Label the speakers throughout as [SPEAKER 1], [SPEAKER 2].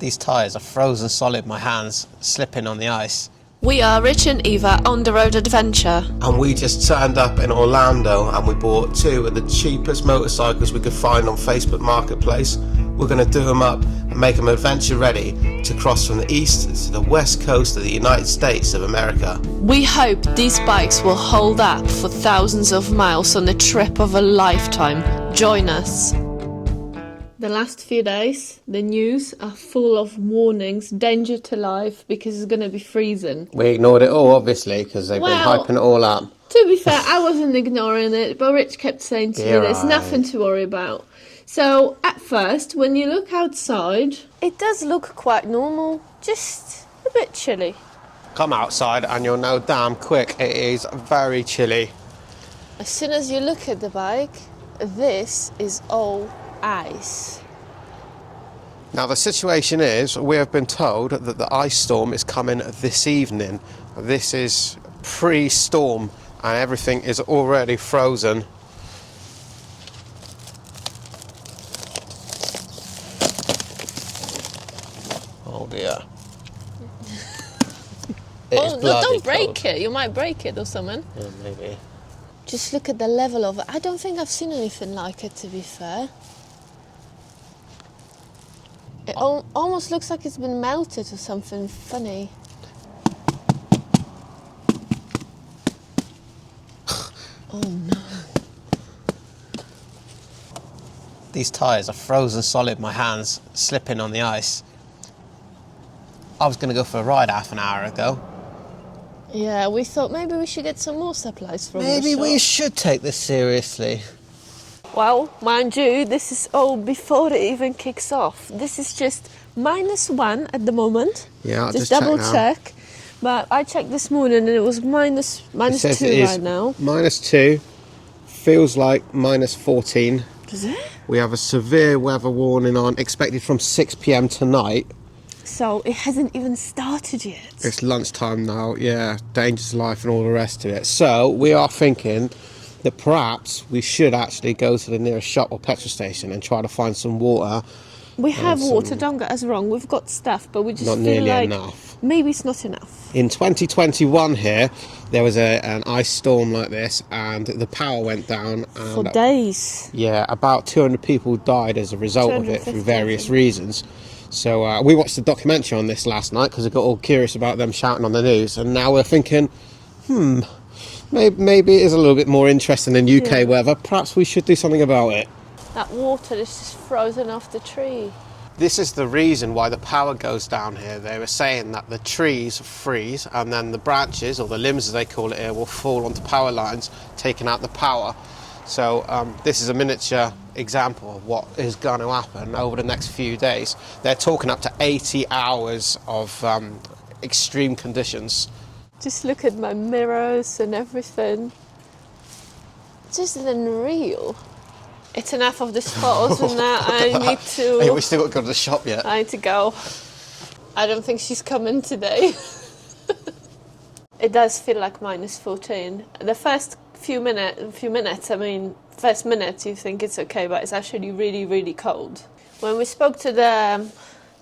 [SPEAKER 1] These tyres are frozen solid, my hands slipping on the ice.
[SPEAKER 2] We are Rich and Eva on the road adventure.
[SPEAKER 1] And we just turned up in Orlando and we bought two of the cheapest motorcycles we could find on Facebook Marketplace. We're going to do them up and make them adventure ready to cross from the east to the west coast of the United States of America.
[SPEAKER 2] We hope these bikes will hold up for thousands of miles on a trip of a lifetime. Join us. The last few days, the news are full of warnings, danger to life, because it's going to be freezing.
[SPEAKER 1] We ignored it all, obviously, because they've been hyping it all up.
[SPEAKER 2] To be fair, I wasn't ignoring it, but Rich kept saying to me, there's nothing to worry about. So, at first, when you look outside, it does look quite normal, just a bit chilly.
[SPEAKER 1] Come outside and you'll know damn quick it is very chilly.
[SPEAKER 2] As soon as you look at the bike, this is all ice.
[SPEAKER 1] Now the situation is, we have been told that the ice storm is coming this evening. This is pre-storm and everything is already frozen. Oh dear.
[SPEAKER 2] Oh, no, don't break it. You might break it or something.
[SPEAKER 1] Yeah, maybe.
[SPEAKER 2] Just look at the level of it. I don't think I've seen anything like it, to be fair. It almost looks like it's been melted or something funny. Oh no.
[SPEAKER 1] These tyres are frozen solid, my hands slipping on the ice. I was going to go for a ride half an hour ago.
[SPEAKER 2] Yeah, we thought maybe we should get some more supplies from the shop.
[SPEAKER 1] Maybe we should take this seriously.
[SPEAKER 2] Well, mind you, this is all before it even kicks off. This is just -1 at the moment.
[SPEAKER 1] Yeah, I'll
[SPEAKER 2] just double check. But I checked this morning and it was minus 2 right now.
[SPEAKER 1] -2, feels like -14.
[SPEAKER 2] Does it?
[SPEAKER 1] We have a severe weather warning on, expected from 6 p.m. tonight.
[SPEAKER 2] So it hasn't even started yet.
[SPEAKER 1] It's lunchtime now, yeah, danger to life and all the rest of it. So we are thinking that perhaps we should actually go to the nearest shop or petrol station and try to find some water.
[SPEAKER 2] We have water, don't get us wrong, we've got stuff, but we just
[SPEAKER 1] not
[SPEAKER 2] feel
[SPEAKER 1] nearly
[SPEAKER 2] like
[SPEAKER 1] enough.
[SPEAKER 2] Maybe it's not enough.
[SPEAKER 1] In 2021 here, there was an ice storm like this and the power went down. And
[SPEAKER 2] for days.
[SPEAKER 1] Yeah, about 200 people died as a result of it for various reasons. So we watched a documentary on this last night because I got all curious about them shouting on the news, and now we're thinking, maybe it is a little bit more interesting than UK weather. Perhaps we should do something about it.
[SPEAKER 2] That water is just frozen off the tree.
[SPEAKER 1] This is the reason why the power goes down here. They were saying that the trees freeze and then the branches, or the limbs as they call it here, will fall onto power lines, taking out the power. So this is a miniature example of what is going to happen over the next few days. They're talking up to 80 hours of extreme conditions.
[SPEAKER 2] Just look at my mirrors and everything. Just unreal. It's enough of this photos and that. I need to...
[SPEAKER 1] Hey, we still got to go to the shop yet.
[SPEAKER 2] I need to go. I don't think she's coming today. It does feel like -14. The first few minutes, I mean, first minute you think it's okay, but it's actually really, really cold. When we spoke to the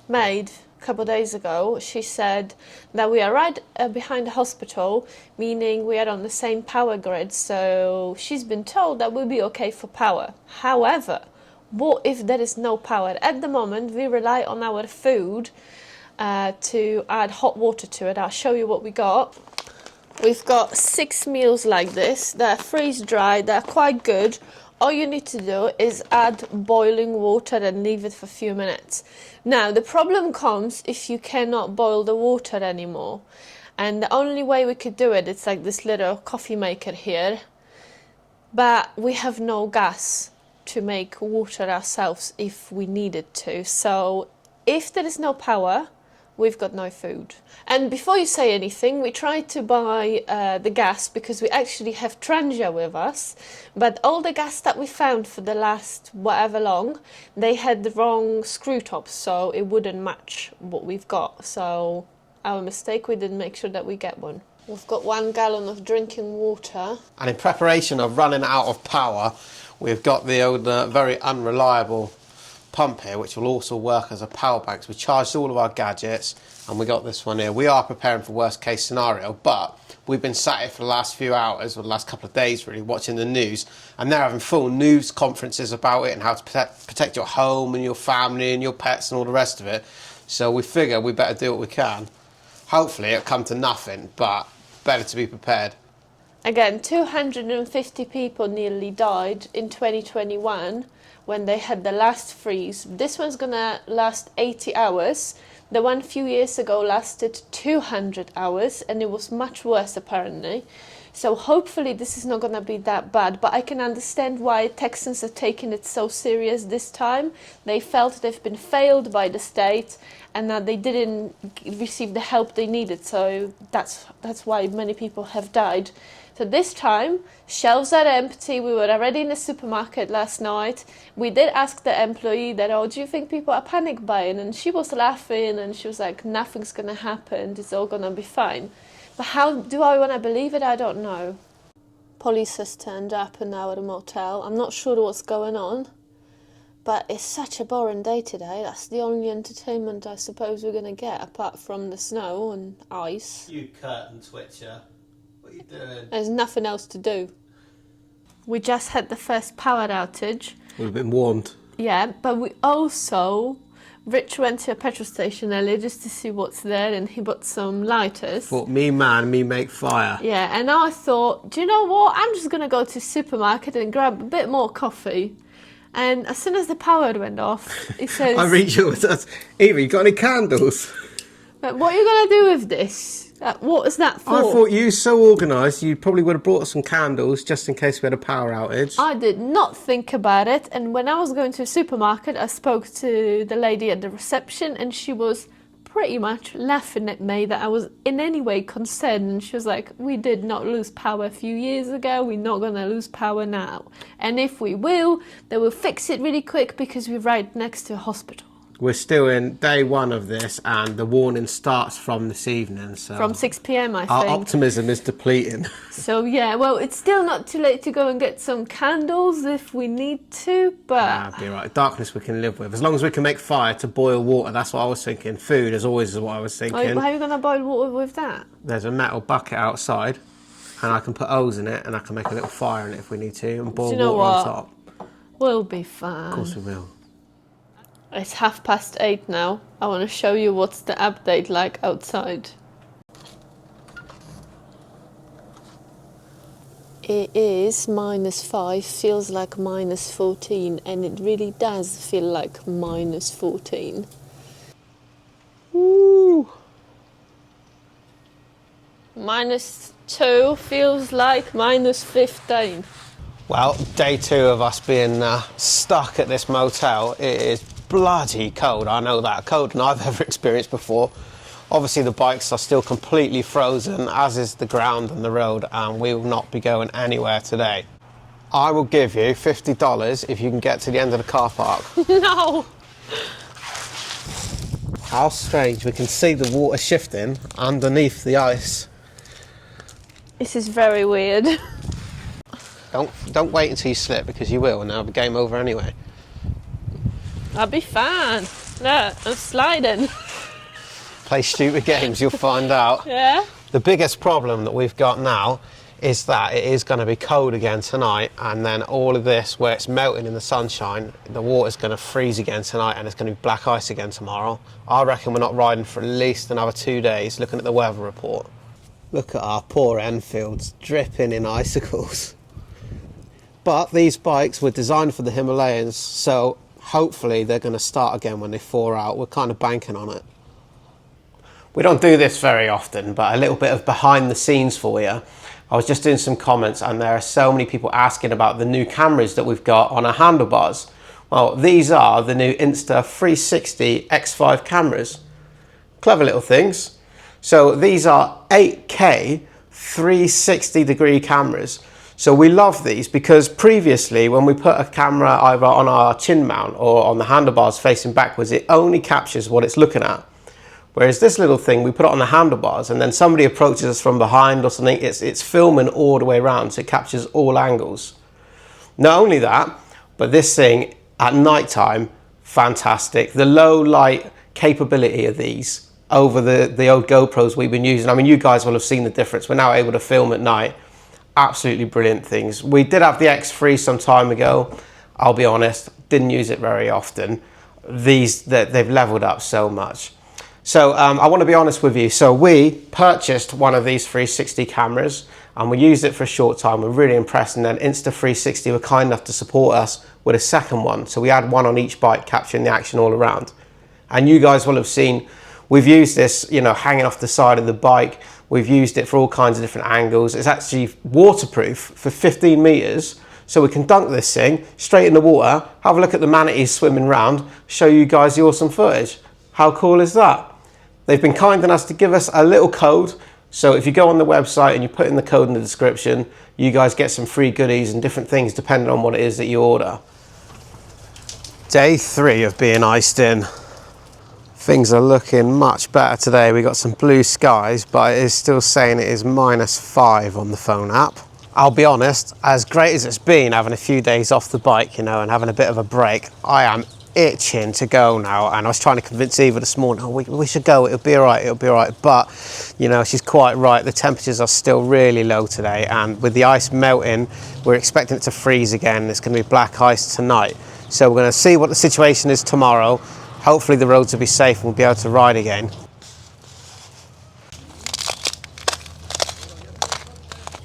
[SPEAKER 2] maid a couple of days ago, she said that we are right behind the hospital, meaning we are on the same power grid, so she's been told that we'll be okay for power. However, what if there is no power? At the moment, we rely on our food to add hot water to it. I'll show you what we got. We've got 6 meals like this. They're freeze-dried, they're quite good. All you need to do is add boiling water and leave it for a few minutes. Now, the problem comes if you cannot boil the water anymore. And the only way we could do it, it's like this little coffee maker here. But we have no gas to make water ourselves if we needed to. So if there is no power, we've got no food. And before you say anything, we tried to buy the gas because we actually have Trangia with us, but all the gas that we found for the last whatever long, they had the wrong screw tops, so it wouldn't match what we've got. So our mistake, we didn't make sure that we get one. We've got 1 gallon of drinking water.
[SPEAKER 1] And in preparation of running out of power, we've got the old very unreliable pump here, which will also work as a power bank. So we charged all of our gadgets, and we got this one here. We are preparing for worst case scenario, but we've been sat here for the last few hours, or the last couple of days really, watching the news, and they're having full news conferences about it and how to protect your home and your family and your pets and all the rest of it. So we figure we better do what we can. Hopefully it'll come to nothing, but better to be prepared.
[SPEAKER 2] Again, 250 people nearly died in 2021 when they had the last freeze. This one's gonna last 80 hours. The one a few years ago lasted 200 hours, and it was much worse apparently. So hopefully this is not gonna be that bad, but I can understand why Texans are taking it so serious this time. They felt they've been failed by the state and that they didn't receive the help they needed. So that's why many people have died. So this time, shelves are empty. We were already in the supermarket last night. We did ask the employee that, oh, do you think people are panic buying? And she was laughing and she was like, nothing's going to happen. It's all going to be fine. But how do I want to believe it? I don't know. Police has turned up now at a motel. I'm not sure what's going on. But it's such a boring day today. That's the only entertainment I suppose we're going to get, apart from the snow and ice.
[SPEAKER 1] You curtain twitcher. What are you doing?
[SPEAKER 2] There's nothing else to do. We just had the first power outage.
[SPEAKER 1] We've been warned.
[SPEAKER 2] Yeah, but we also... Rich went to a petrol station earlier just to see what's there, and he bought some lighters.
[SPEAKER 1] Thought, me man, me make fire.
[SPEAKER 2] Yeah, and I thought, do you know what? I'm just going to go to the supermarket and grab a bit more coffee. And as soon as the power went off, he says...
[SPEAKER 1] I reached out with us. Eva, you got any candles?
[SPEAKER 2] But what are you going to do with this? What is that for?
[SPEAKER 1] I thought you were so organised, you probably would have brought some candles just in case we had a power outage.
[SPEAKER 2] I did not think about it. And when I was going to the supermarket, I spoke to the lady at the reception, and she was pretty much laughing at me that I was in any way concerned. And she was like, we did not lose power a few years ago. We're not going to lose power now. And if we will, they will fix it really quick because we're right next to a hospital.
[SPEAKER 1] We're still in day one of this, and the warning starts from this evening. So
[SPEAKER 2] from 6 p.m, I think.
[SPEAKER 1] our optimism is depleting.
[SPEAKER 2] So yeah, well, it's still not too late to go and get some candles if we need to, but...
[SPEAKER 1] Be right. Darkness we can live with. As long as we can make fire to boil water, that's what I was thinking. Food, as always, is what I was thinking.
[SPEAKER 2] How are you going to boil water with that?
[SPEAKER 1] There's a metal bucket outside, and I can put O's in it, and I can make a little fire in it if we need to, and boil water on top.
[SPEAKER 2] We'll be fine.
[SPEAKER 1] Of course we will.
[SPEAKER 2] It's 8:30 now. I want to show you what's the update like outside. It is -5, feels like -14, and it really does feel like -14.
[SPEAKER 1] Woo!
[SPEAKER 2] -2 feels like -15.
[SPEAKER 1] Well, day 2 of us being stuck at this motel. It is bloody cold, I know that, colder than I've ever experienced before. Obviously the bikes are still completely frozen, as is the ground and the road, and we will not be going anywhere today. I will give you $50 if you can get to the end of the car park.
[SPEAKER 2] No!
[SPEAKER 1] How strange, we can see the water shifting underneath the ice.
[SPEAKER 2] This is very weird.
[SPEAKER 1] Don't wait until you slip, because you will, and that'll be game over anyway.
[SPEAKER 2] I'll be fine. Look, I'm sliding.
[SPEAKER 1] Play stupid games, you'll find out.
[SPEAKER 2] Yeah?
[SPEAKER 1] The biggest problem that we've got now is that it is going to be cold again tonight, and then all of this, where it's melting in the sunshine, the water's going to freeze again tonight, and it's going to be black ice again tomorrow. I reckon we're not riding for at least another 2 days, looking at the weather report. Look at our poor Enfields dripping in icicles. But these bikes were designed for the Himalayas, so hopefully they're going to start again when they thaw out. We're kind of banking on it. We don't do this very often, but a little bit of behind the scenes for you. I was just doing some comments, and there are so many people asking about the new cameras that we've got on our handlebars. Well, these are the new Insta360 X5 cameras. Clever little things. So these are 8K 360 degree cameras. So we love these because previously when we put a camera either on our chin mount or on the handlebars facing backwards, it only captures what it's looking at. Whereas this little thing, we put it on the handlebars, and then somebody approaches us from behind or something, it's filming all the way around, so it captures all angles. Not only that, but this thing at night time fantastic. The low light capability of these over the old GoPros we've been using. I mean, you guys will have seen the difference. We're now able to film at night. Absolutely brilliant things. We did have the X3 some time ago. I'll be honest, didn't use it very often. They've leveled up so much. So I want to be honest with you. So we purchased one of these 360 cameras and we used it for a short time. We're really impressed, and then Insta360 were kind enough to support us with a second one. So we had one on each bike capturing the action all around. And you guys will have seen, we've used this, you know, hanging off the side of the bike. We've used it for all kinds of different angles. It's actually waterproof for 15 meters. So we can dunk this thing straight in the water, have a look at the manatees swimming around, show you guys the awesome footage. How cool is that? They've been kind enough to give us a little code. So if you go on the website and you put in the code in the description, you guys get some free goodies and different things depending on what it is that you order. Day 3 of being iced in. Things are looking much better today. We got some blue skies, but it is still saying it is -5 on the phone app. I'll be honest, as great as it's been having a few days off the bike, you know, and having a bit of a break, I am itching to go now. And I was trying to convince Eva this morning, oh, we should go, it'll be all right, it'll be all right. But, you know, she's quite right. The temperatures are still really low today. And with the ice melting, we're expecting it to freeze again. It's going to be black ice tonight. So we're going to see what the situation is tomorrow. Hopefully the roads will be safe and we'll be able to ride again.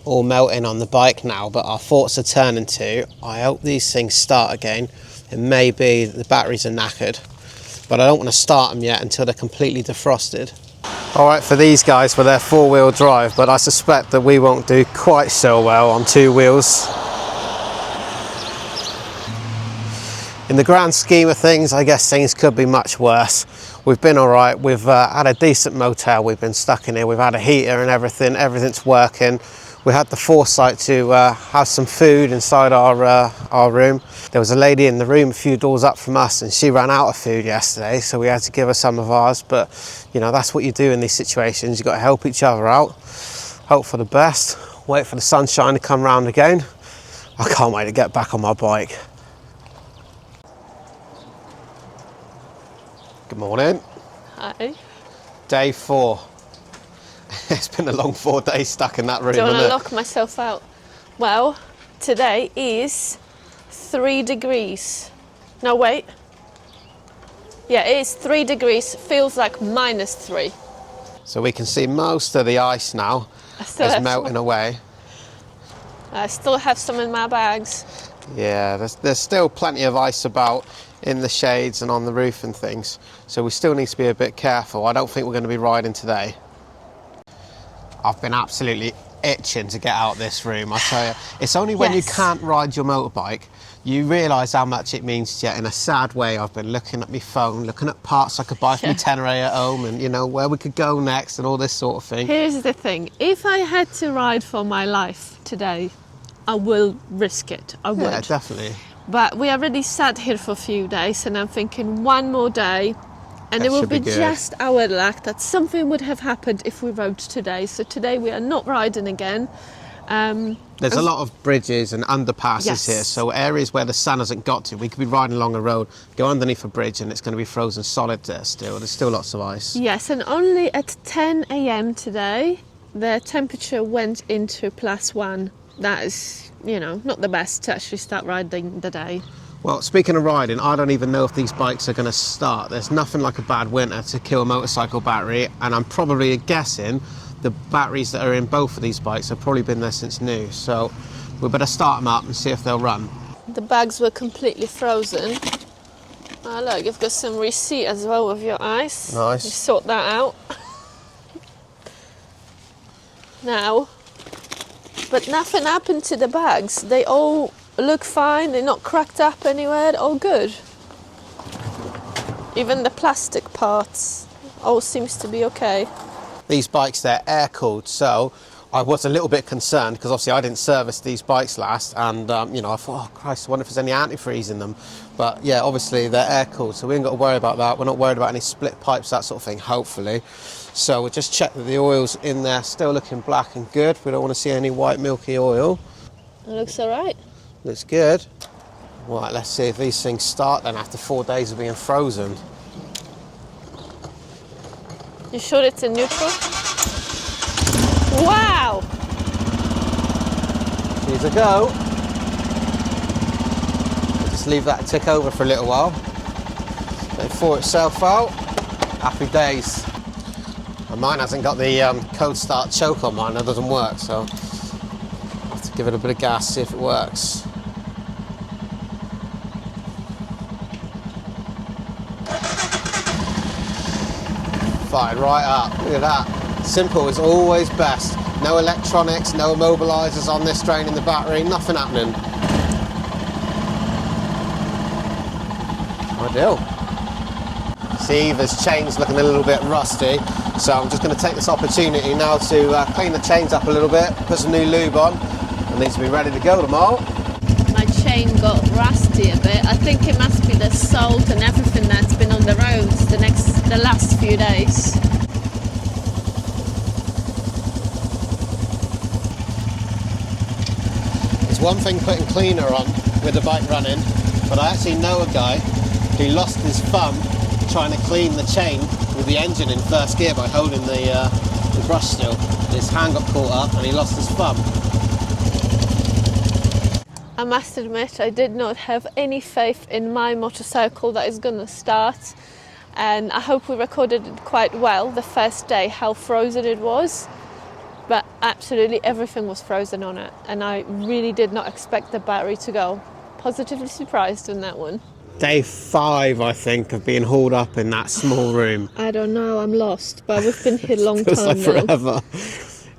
[SPEAKER 1] All melting on the bike now, but our thoughts are turning to, I hope these things start again. It may be the batteries are knackered, but I don't want to start them yet until they're completely defrosted. All right, for these guys for their 4-wheel drive, but I suspect that we won't do quite so well on 2 wheels. In the grand scheme of things, I guess things could be much worse. We've been all right. We've had a decent motel. We've been stuck in here. We've had a heater and everything. Everything's working. We had the foresight to have some food inside our room. There was a lady in the room a few doors up from us and she ran out of food yesterday, so we had to give her some of ours. But, you know, that's what you do in these situations. You've got to help each other out, hope for the best, wait for the sunshine to come round again. I can't wait to get back on my bike. Good morning.
[SPEAKER 2] Hi.
[SPEAKER 1] Day 4. It's been a long 4 days stuck in that room.
[SPEAKER 2] Do you want to
[SPEAKER 1] isn't it?
[SPEAKER 2] lock myself out? Well, today is 3 degrees. No, wait. Yeah, it is 3 degrees. Feels like -3.
[SPEAKER 1] So we can see most of the ice now is melting away.
[SPEAKER 2] I still have some in my bags.
[SPEAKER 1] Yeah, there's still plenty of ice about in the shades and on the roof and things. So we still need to be a bit careful. I don't think we're going to be riding today. I've been absolutely itching to get out this room, I tell you. It's only when you can't ride your motorbike, you realise how much it means to you. In a sad way, I've been looking at my phone, looking at parts I could buy for my Tenere at home and, you know, where we could go next and all this sort of thing.
[SPEAKER 2] Here's the thing. If I had to ride for my life today, I will risk it. I would.
[SPEAKER 1] Yeah, definitely.
[SPEAKER 2] But we already sat here for a few days and I'm thinking one more day and it will be just our luck that something would have happened if we rode today. So today we are not riding again.
[SPEAKER 1] There's a lot of bridges and underpasses here, so areas where the sun hasn't got to, we could be riding along a road, go underneath a bridge and it's going to be frozen solid there still. There's still lots of ice.
[SPEAKER 2] Yes, and only at 10 a.m. today the temperature went into +1. That is, you know, not the best to actually start riding the day.
[SPEAKER 1] Well, speaking of riding, I don't even know if these bikes are going to start. There's nothing like a bad winter to kill a motorcycle battery, and I'm probably guessing the batteries that are in both of these bikes have probably been there since new. So we better start them up and see if they'll run.
[SPEAKER 2] The bags were completely frozen. Oh look, you've got some receipt as well with your ice.
[SPEAKER 1] Nice.
[SPEAKER 2] You sort that out. Now, but nothing happened to the bags. They all look fine, they're not cracked up anywhere, all good. Even the plastic parts, all seems to be okay.
[SPEAKER 1] These bikes, they're air cooled, so I was a little bit concerned because obviously I didn't service these bikes last, and you know, I thought, oh Christ, I wonder if there's any antifreeze in them. But yeah, obviously they're air cooled, so we ain't got to worry about that. We're not worried about any split pipes, that sort of thing, hopefully. So we'll just check that the oil's in there, still looking black and good. We don't want to see any white milky oil.
[SPEAKER 2] It looks all right.
[SPEAKER 1] Looks good. Right, let's see if these things start then after 4 days of being frozen.
[SPEAKER 2] You sure it's in neutral? Wow!
[SPEAKER 1] Here's a go. We'll just leave that tick over for a little while. Let it thaw itself out. Happy days. And mine hasn't got the cold start choke on mine, that doesn't work, so I'll have to give it a bit of gas, see if it works. Fired right up, look at that. Simple is always best. No electronics, no immobilizers on this, draining the battery, nothing happening. Ideal. See, this chain's looking a little bit rusty, so I'm just going to take this opportunity now to clean the chains up a little bit, put some new lube on, and these will be ready to go tomorrow.
[SPEAKER 2] My chain got rusty a bit. I think it must be the salt and everything that's been on the roads the last few days.
[SPEAKER 1] It's one thing putting cleaner on with the bike running, but I actually know a guy who lost his thumb trying to clean the chain with the engine in first gear by holding the brush still. His hand got caught up and he lost his thumb.
[SPEAKER 2] I must admit, I did not have any faith in my motorcycle that is going to start, and I hope we recorded it quite well the first day, how frozen it was, but absolutely everything was frozen on it, and I really did not expect the battery to go. Positively surprised on that one.
[SPEAKER 1] Day 5, I think, of being hauled up in that small room.
[SPEAKER 2] I don't know, I'm lost, but we've been here a long time
[SPEAKER 1] like
[SPEAKER 2] now.
[SPEAKER 1] Forever.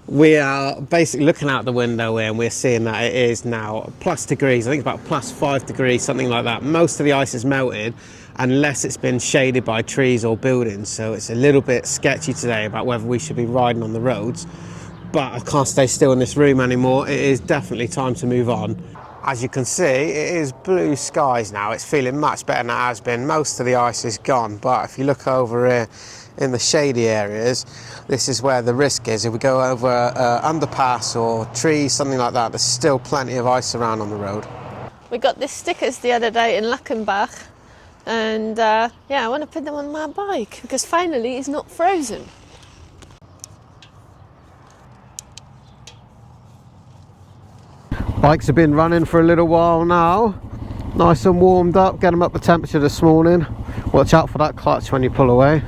[SPEAKER 1] We are basically looking out the window here and we're seeing that it is now plus degrees. I think it's about plus 5 degrees, something like that. Most of the ice is melted unless it's been shaded by trees or buildings. So it's a little bit sketchy today about whether we should be riding on the roads. But I can't stay still in this room anymore. It is definitely time to move on. As you can see, it is blue skies now. It's feeling much better than it has been. Most of the ice is gone, but if you look over here in the shady areas, this is where the risk is. If we go over underpass or trees, something like that, there's still plenty of ice around on the road.
[SPEAKER 2] We got these stickers the other day in Luckenbach, and yeah, I want to put them on my bike because finally it's not frozen.
[SPEAKER 1] Bikes have been running for a little while now, nice and warmed up, get them up the temperature this morning. Watch out for that clutch when you pull away.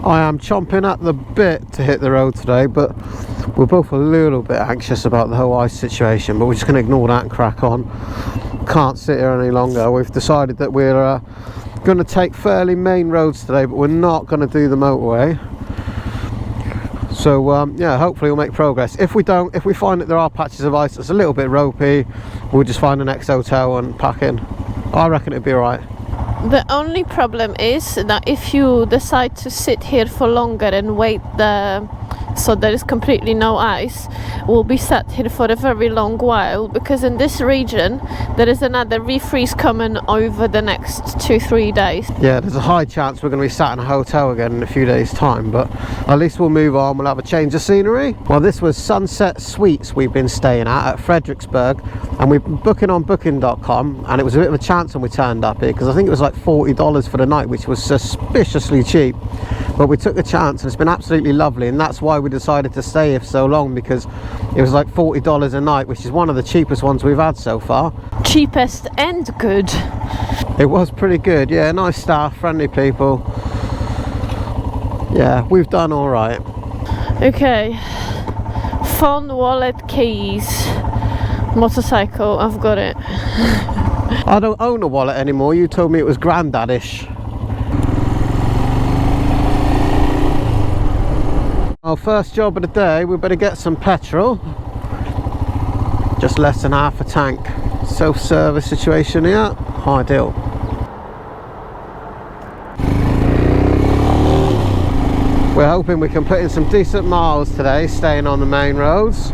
[SPEAKER 1] I am chomping at the bit to hit the road today, but we're both a little bit anxious about the whole ice situation, but we're just going to ignore that and crack on. Can't sit here any longer. We've decided that we're going to take fairly main roads today, but we're not going to do the motorway. So yeah, hopefully we'll make progress. If we don't, if we find that there are patches of ice that's a little bit ropey, we'll just find the next hotel and pack in. I reckon it'll be alright.
[SPEAKER 2] The only problem is that if you decide to sit here for longer and wait so there is completely no ice, we'll be sat here for a very long while, because in this region there is another refreeze coming over the next 2-3 days.
[SPEAKER 1] Yeah, there's a high chance we're going to be sat in a hotel again in a few days time, but at least we'll move on, we'll have a change of scenery. Well, this was Sunset Suites we've been staying at Fredericksburg, and we've been booking on booking.com, and it was a bit of a chance when we turned up here because I think it was like $40 for the night, which was suspiciously cheap, but we took the chance and it's been absolutely lovely, and that's why we decided to stay here for so long, because it was like $40 a night, which is one of the cheapest ones we've had so far.
[SPEAKER 2] Cheapest and good.
[SPEAKER 1] It was pretty good, yeah, nice staff, friendly people. Yeah, we've done all right.
[SPEAKER 2] Okay, phone, wallet, keys, motorcycle, I've got it.
[SPEAKER 1] I don't own a wallet anymore, you told me it was granddadish. Our first job of the day, we better get some petrol. Just less than half a tank. Self-service situation here, ideal. We're hoping we can put in some decent miles today, staying on the main roads.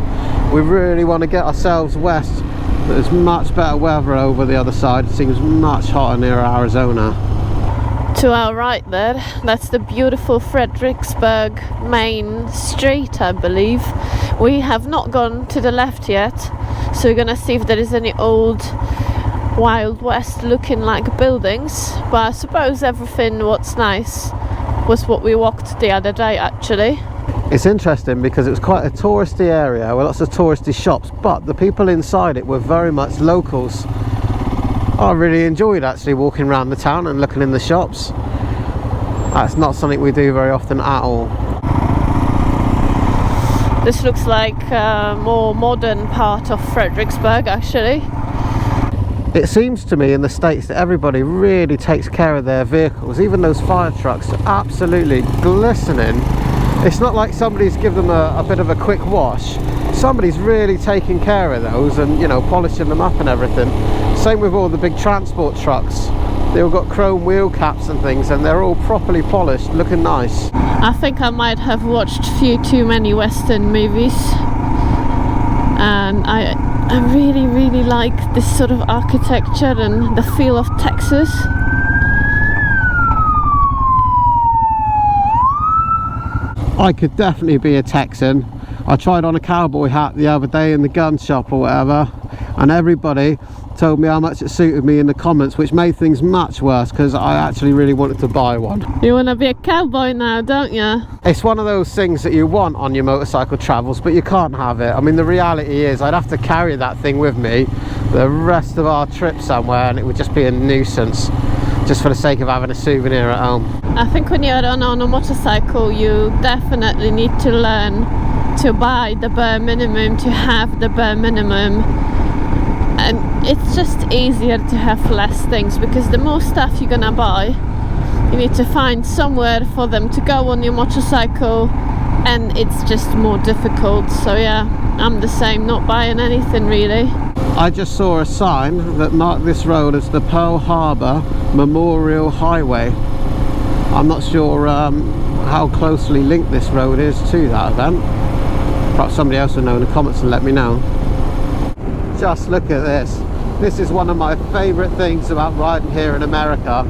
[SPEAKER 1] We really want to get ourselves west. There's much better weather over the other side. It seems much hotter near Arizona.
[SPEAKER 2] To our right there, that's the beautiful Fredericksburg main street, I believe. We have not gone to the left yet, So we're gonna see if there is any old Wild West looking like buildings, but I suppose everything what's nice was what we walked the other day actually.
[SPEAKER 1] It's interesting because it was quite a touristy area with lots of touristy shops, but the people inside it were very much locals. I really enjoyed actually walking around the town and looking in the shops. That's not something we do very often at all.
[SPEAKER 2] This looks like a more modern part of Fredericksburg actually.
[SPEAKER 1] It seems to me in the States that everybody really takes care of their vehicles. Even those fire trucks are absolutely glistening. It's not like somebody's given them a bit of a quick wash. Somebody's really taking care of those and, you know, polishing them up and everything. Same with all the big transport trucks. They all got chrome wheel caps and things, and they're all properly polished, looking nice.
[SPEAKER 2] I think I might have watched few too many Western movies, and I really like this sort of architecture and the feel of Texas.
[SPEAKER 1] I could definitely be a Texan. I tried on a cowboy hat the other day in the gun shop or whatever, and everybody told me how much it suited me in the comments, which made things much worse because I actually really wanted to buy one.
[SPEAKER 2] You want to be a cowboy now, don't you?
[SPEAKER 1] It's one of those things that you want on your motorcycle travels, but you can't have it. I mean, the reality is I'd have to carry that thing with me the rest of our trip somewhere, and it would just be a nuisance just for the sake of having a souvenir at home.
[SPEAKER 2] I think when you're on a motorcycle, you definitely need to learn to buy the bare minimum, to have the bare minimum. And it's just easier to have less things, because the more stuff you're gonna buy, you need to find somewhere for them to go on your motorcycle, and it's just more difficult. So yeah, I'm the same, not buying anything really.
[SPEAKER 1] I just saw a sign that marked this road as the Pearl Harbor Memorial Highway. I'm not sure how closely linked this road is to that event. Perhaps somebody else will know in the comments and let me know. Just look at this. This is one of my favourite things about riding here in America.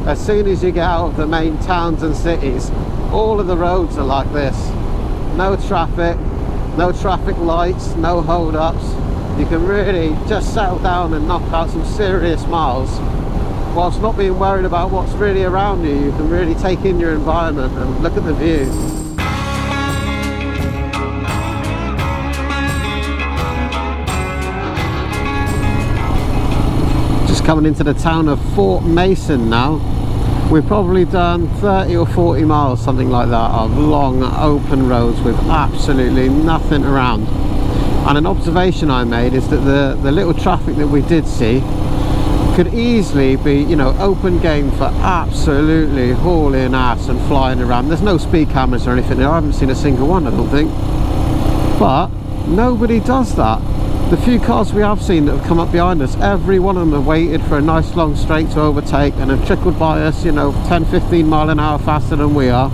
[SPEAKER 1] As soon as you get out of the main towns and cities, all of the roads are like this. No traffic lights, no hold-ups. You can really just settle down and knock out some serious miles whilst not being worried about what's really around you. You can really take in your environment and look at the view. Coming into the town of Fort Mason now. We've probably done 30 or 40 miles, something like that, of long open roads with absolutely nothing around. And an observation I made is that the little traffic that we did see could easily be, you know, open game for absolutely hauling ass and flying around. There's no speed cameras or anything there. I haven't seen a single one, I don't think. But nobody does that. The few cars we have seen that have come up behind us, every one of them have waited for a nice long straight to overtake and have trickled by us, you know, 10-15 mile an hour faster than we are.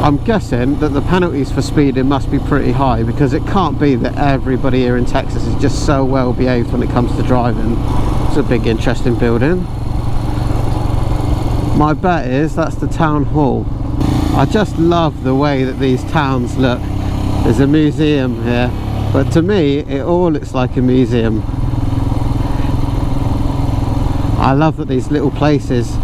[SPEAKER 1] I'm guessing that the penalties for speeding must be pretty high, because it can't be that everybody here in Texas is just so well behaved when it comes to driving. It's a big interesting building. My bet is that's the town hall. I just love the way that these towns look. There's a museum here. But to me, it all looks like a museum. I love that these little places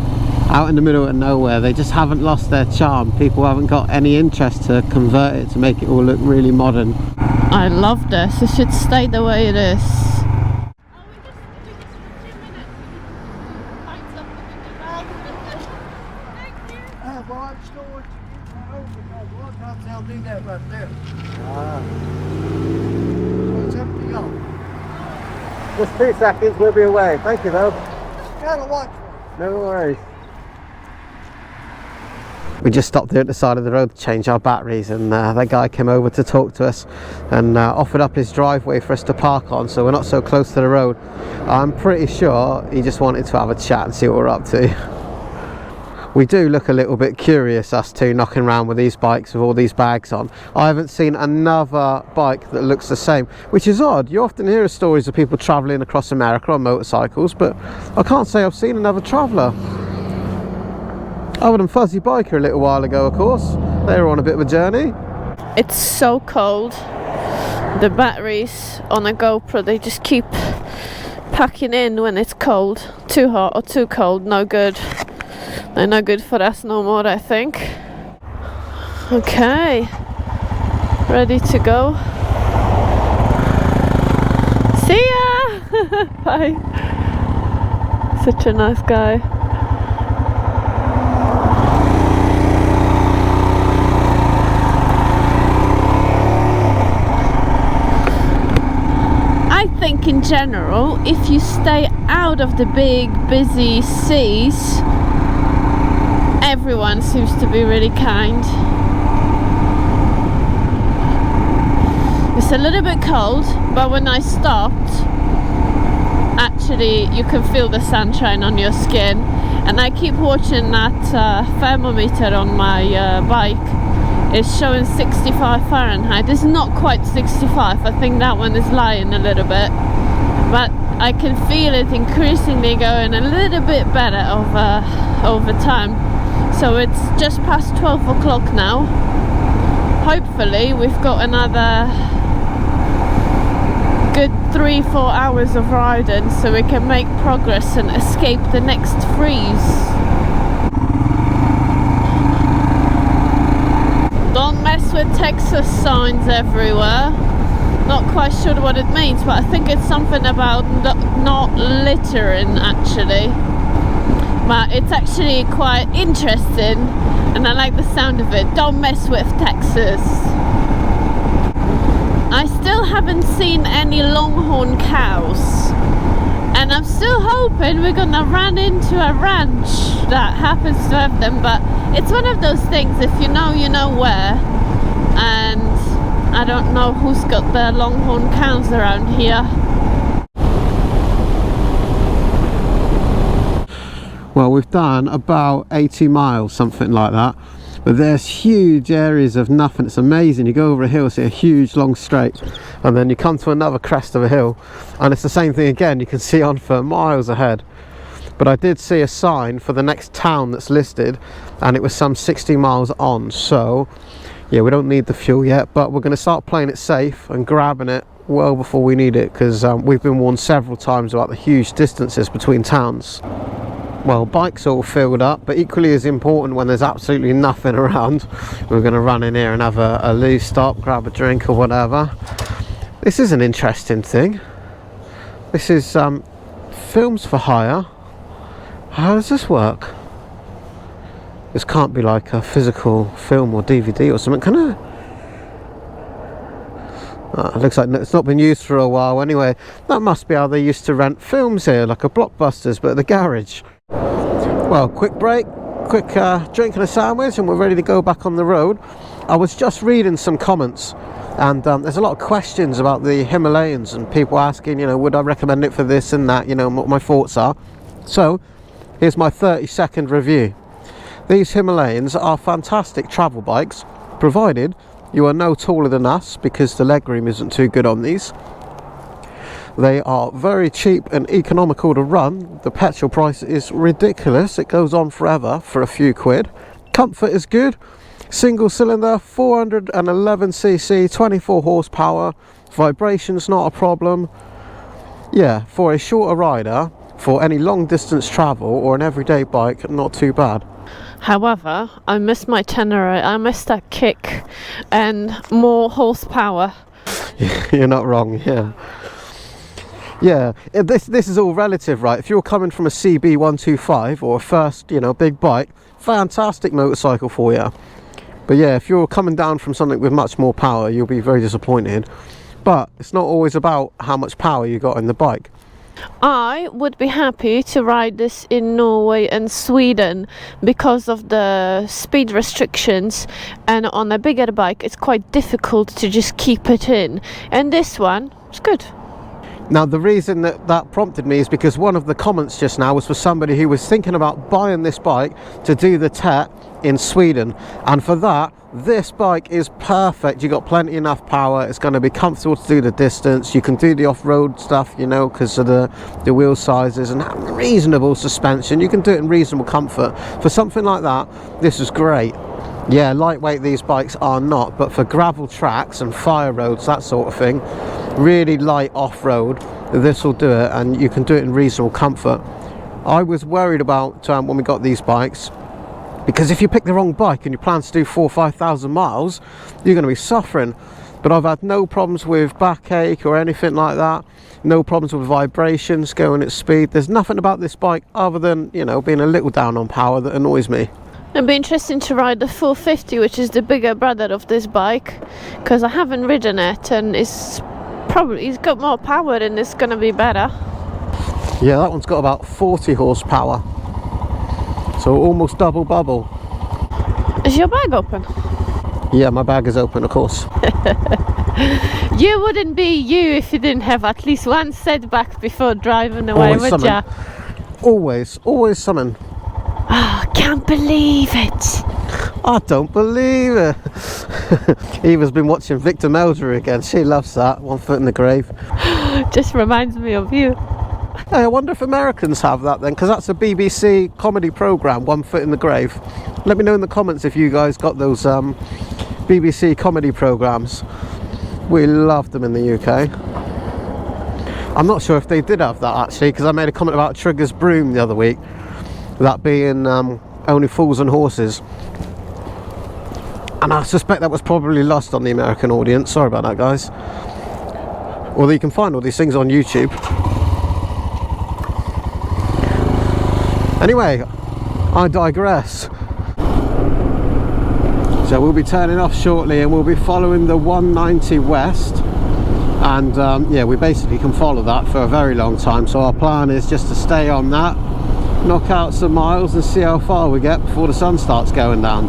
[SPEAKER 1] out in the middle of nowhere, they just haven't lost their charm. People haven't got any interest to convert it to make it all look really modern.
[SPEAKER 2] I love this. It should stay the way it is.
[SPEAKER 1] Just 2 seconds, we'll be away. Thank you though.
[SPEAKER 3] Gotta watch one.
[SPEAKER 1] No worries. We just stopped here at the side of the road to change our batteries, and that guy came over to talk to us and offered up his driveway for us to park on, so we're not so close to the road. I'm pretty sure he just wanted to have a chat and see what we're up to. We do look a little bit curious, us two, knocking around with these bikes with all these bags on. I haven't seen another bike that looks the same, which is odd. You often hear stories of people travelling across America on motorcycles, but I can't say I've seen another traveller. Other than Fuzzy Biker a little while ago, of course. They were on a bit of a journey.
[SPEAKER 2] It's so cold. The batteries on a GoPro, they just keep packing in when it's cold. Too hot or too cold, no good. They're no good for us no more, I think. Okay, ready to go. See ya! Bye. Such a nice guy. I think in general, if you stay out of the big busy seas, everyone seems to be really kind. It's a little bit cold, but when I stopped, actually you can feel the sunshine on your skin. And I keep watching that thermometer on my bike. It's showing 65 Fahrenheit. It's not quite 65. I think that one is lying a little bit. But I can feel it increasingly going a little bit better over time. So it's just past 12 o'clock now. Hopefully we've got another good 3-4 hours of riding so we can make progress and escape the next freeze. Don't mess with Texas signs everywhere. Not quite sure what it means, but I think it's something about not littering actually. But it's actually quite interesting and I like the sound of it. Don't mess with Texas. I still haven't seen any longhorn cows, and I'm still hoping we're gonna run into a ranch that happens to have them, but it's one of those things, if you know, you know where. And I don't know who's got their longhorn cows around here.
[SPEAKER 1] Well, we've done about 80 miles, something like that. But there's huge areas of nothing. It's amazing. You go over a hill, see a huge long straight, and then you come to another crest of a hill, and it's the same thing again. You can see on for miles ahead. But I did see a sign for the next town that's listed, and it was some 60 miles on. So yeah, we don't need the fuel yet, but we're going to start playing it safe and grabbing it well before we need it, because we've been warned several times about the huge distances between towns. Well, bikes all filled up, but equally as important, when there's absolutely nothing around, we're going to run in here and have a loose stop, grab a drink or whatever. This is an interesting thing. This is films for hire. How does this work? This can't be like a physical film or DVD or something, can it? It looks like it's not been used for a while anyway. That must be how they used to rent films here, like a Blockbusters, but at the garage. Well, quick break, quick drink and a sandwich, and we're ready to go back on the road. I was just reading some comments, and there's a lot of questions about the Himalayans, and people asking, you know, would I recommend it for this and that, you know, what my thoughts are. So here's my 30-second review. These Himalayans are fantastic travel bikes, provided you are no taller than us, because the legroom isn't too good on these. They are very cheap and economical to run. The petrol price is ridiculous. It goes on forever for a few quid. Comfort is good. Single cylinder, 411cc, 24 horsepower. Vibration's not a problem. Yeah, for a shorter rider, for any long distance travel or an everyday bike, not too bad.
[SPEAKER 2] However, I miss my Tenere. I miss that kick and more horsepower.
[SPEAKER 1] You're not wrong, yeah. Yeah, this is all relative, right? If you're coming from a CB125 or a first, you know, big bike, fantastic motorcycle for you. But yeah, if you're coming down from something with much more power, you'll be very disappointed. But it's not always about how much power you got in the bike.
[SPEAKER 2] I would be happy to ride this in Norway and Sweden because of the speed restrictions, and on a bigger bike it's quite difficult to just keep it in, and this one is good.
[SPEAKER 1] Now, the reason that prompted me is because one of the comments just now was for somebody who was thinking about buying this bike to do the TET in Sweden, and for that, this bike is perfect. You got plenty enough power. It's going to be comfortable to do the distance. You can do the off-road stuff, you know, because of the wheel sizes and reasonable suspension. You can do it in reasonable comfort. For something like that, this is great. Yeah, lightweight these bikes are not, but for gravel tracks and fire roads, that sort of thing, really light off-road, this will do it, and you can do it in reasonable comfort. I was worried about when we got these bikes, because if you pick the wrong bike and you plan to do 4,000 or 5,000 miles, you're going to be suffering. But I've had no problems with backache or anything like that, no problems with vibrations going at speed. There's nothing about this bike other than, you know, being a little down on power that annoys me.
[SPEAKER 2] It'd be interesting to ride the 450, which is the bigger brother of this bike, because I haven't ridden it, and it's got more power and it's going to be better.
[SPEAKER 1] Yeah, that one's got about 40 horsepower, so almost double bubble.
[SPEAKER 2] Is your bag open?
[SPEAKER 1] Yeah, my bag is open, of course.
[SPEAKER 2] You wouldn't be you if you didn't have at least one setback before driving away, would ya?
[SPEAKER 1] Always something.
[SPEAKER 2] Oh, I can't believe it.
[SPEAKER 1] I don't believe it. Eva's been watching Victor Meldrew again. She loves that. One foot in the grave.
[SPEAKER 2] Just reminds me of you.
[SPEAKER 1] Hey, I wonder if Americans have that then, because that's a BBC comedy programme, One Foot in the Grave. Let me know in the comments if you guys got those BBC comedy programmes. We love them in the UK. I'm not sure if they did have that actually, because I made a comment about Trigger's broom the other week, that being Only Fools and Horses, and I suspect that was probably lost on the American audience. Sorry about that, guys. Although you can find all these things on YouTube. Anyway, I digress. So we'll be turning off shortly and we'll be following the 190 west, and yeah, we basically can follow that for a very long time. So our plan is just to stay on that, knock out some miles and see how far we get before the sun starts going down.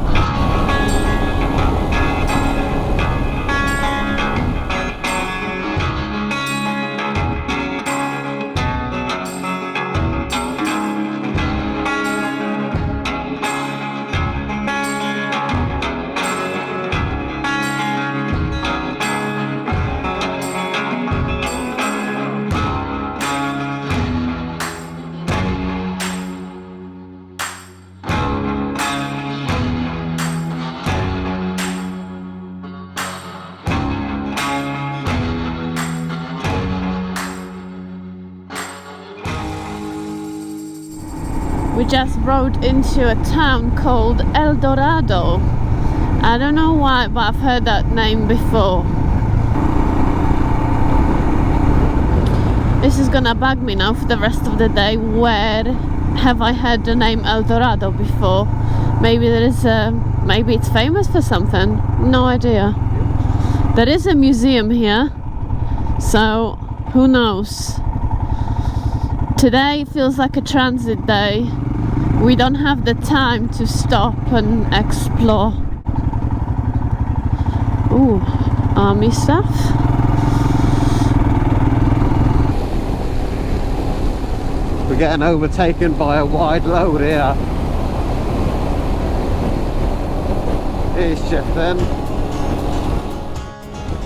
[SPEAKER 2] We just rode into a town called El Dorado. I don't know why, but I've heard that name before. This is gonna bug me now for the rest of the day. Where have I heard the name El Dorado before? Maybe there is maybe it's famous for something. No idea. There is a museum here, so who knows? Today feels like a transit day. We don't have the time to stop and explore. Ooh, army stuff.
[SPEAKER 1] We're getting overtaken by a wide load here. He's shifting.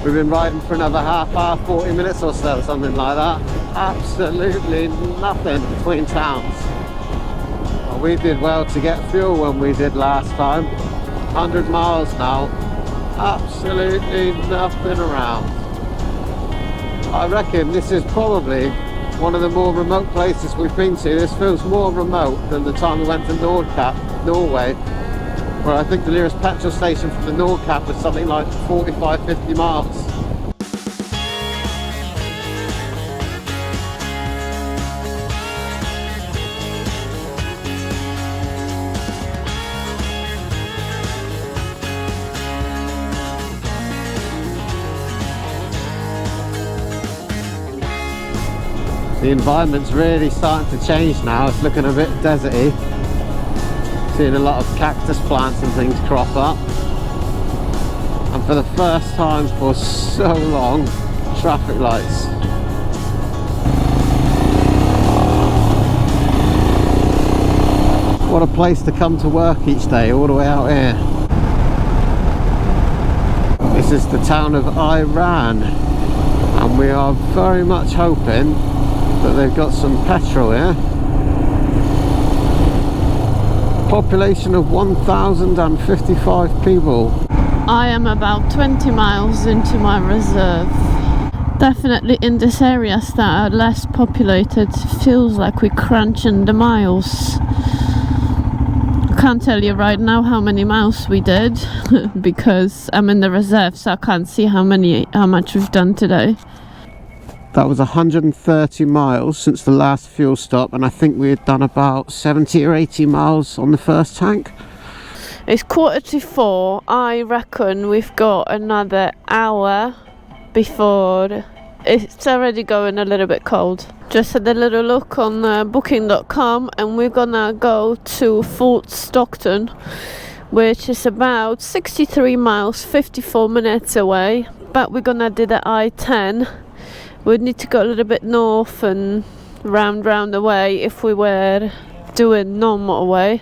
[SPEAKER 1] We've been riding for another half hour, 40 minutes or so, something like that. Absolutely nothing between towns. Well, we did well to get fuel when we did last time. 100 miles now. Absolutely nothing around. I reckon this is probably one of the more remote places we've been to. This feels more remote than the time we went to Nordkapp, Norway, where I think the nearest petrol station from the Nordkapp was something like 45-50 miles. The environment's really starting to change now. It's looking a bit deserty. Seeing a lot of cactus plants and things crop up. And for the first time for so long, traffic lights. What a place to come to work each day, all the way out here. This is the town of Iran, and we are very much hoping that they've got some petrol here. Population of 1,055 people.
[SPEAKER 2] I am about 20 miles into my reserve. Definitely in these areas that are less populated, feels like we're crunching the miles. I can't tell you right now how many miles we did because I'm in the reserve, so I can't see how much we've done today.
[SPEAKER 1] That was 130 miles since the last fuel stop, and I think we had done about 70 or 80 miles on the first tank.
[SPEAKER 2] It's 3:45. I reckon we've got another hour before it's already going a little bit cold. Just had a little look on booking.com, and we're gonna go to Fort Stockton, which is about 63 miles, 54 minutes away, but we're gonna do the I-10. We'd need to go a little bit north and round the way if we were doing non-motorway,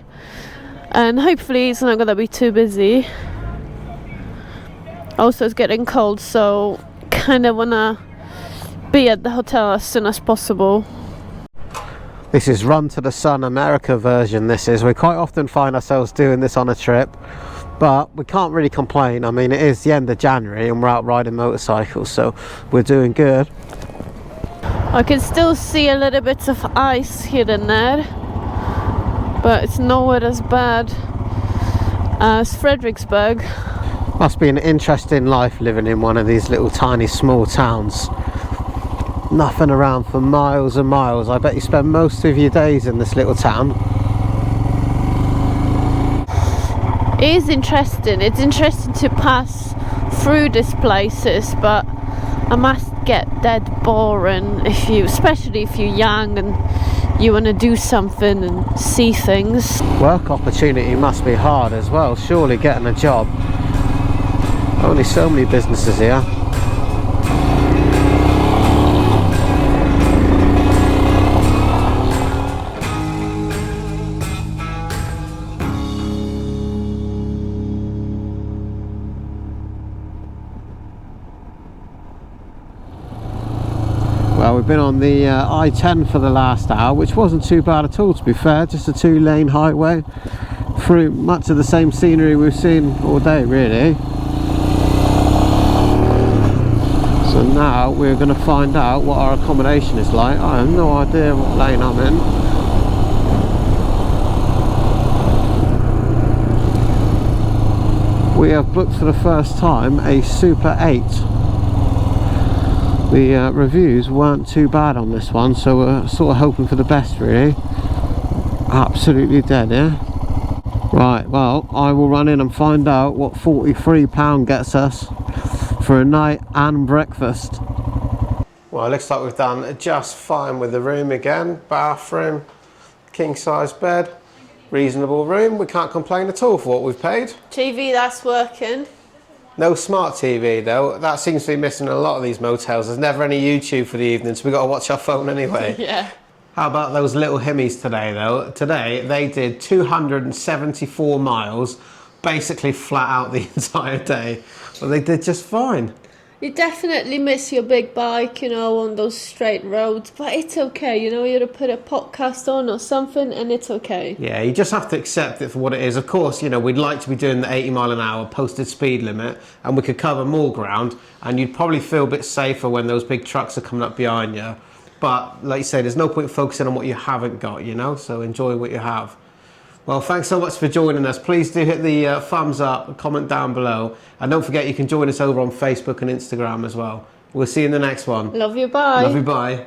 [SPEAKER 2] and hopefully it's not gonna be too busy. Also, it's getting cold, so kind of wanna be at the hotel as soon as possible.
[SPEAKER 1] This is Run to the Sun America version. This is, we quite often find ourselves doing this on a trip, but we can't really complain. I mean, it is the end of January and we're out riding motorcycles, so we're doing good.
[SPEAKER 2] I can still see a little bit of ice here and there, but it's nowhere as bad as Fredericksburg.
[SPEAKER 1] Must be an interesting life living in one of these little tiny small towns. Nothing around for miles and miles. I bet you spend most of your days in this little town.
[SPEAKER 2] It is interesting. It's interesting to pass through these places, but I must get dead boring especially if you're young and you want to do something and see things.
[SPEAKER 1] Work opportunity must be hard as well, surely, getting a job. Only so many businesses here. Well, we've been on the I-10 for the last hour, which wasn't too bad at all, to be fair. Just a 2-lane highway through much of the same scenery we've seen all day, really. So now we're going to find out what our accommodation is like. I have no idea what lane I'm in. We have booked for the first time a Super 8. The reviews weren't too bad on this one, so we're sort of hoping for the best, really. Absolutely dead, yeah? Right, well, I will run in and find out what £43 gets us for a night and breakfast. Well, it looks like we've done just fine with the room again. Bathroom, king size bed, reasonable room. We can't complain at all for what we've paid.
[SPEAKER 2] TV, that's working.
[SPEAKER 1] No smart TV though. That seems to be missing in a lot of these motels. There's never any YouTube for the evening, so we've got to watch our phone anyway.
[SPEAKER 2] Yeah.
[SPEAKER 1] How about those little Himmies today though? Today they did 274 miles, basically flat out the entire day. But they did just fine.
[SPEAKER 2] You definitely miss your big bike, you know, on those straight roads, but it's okay, you know, you gotta put a podcast on or something and it's okay.
[SPEAKER 1] Yeah, you just have to accept it for what it is. Of course, you know, we'd like to be doing the 80 mile an hour posted speed limit and we could cover more ground and you'd probably feel a bit safer when those big trucks are coming up behind you. But like you say, there's no point focusing on what you haven't got, you know, so enjoy what you have. Well, thanks so much for joining us. Please do hit the thumbs up, comment down below. And don't forget you can join us over on Facebook and Instagram as well. We'll see you in the next one.
[SPEAKER 2] Love you, bye.
[SPEAKER 1] Love you, bye.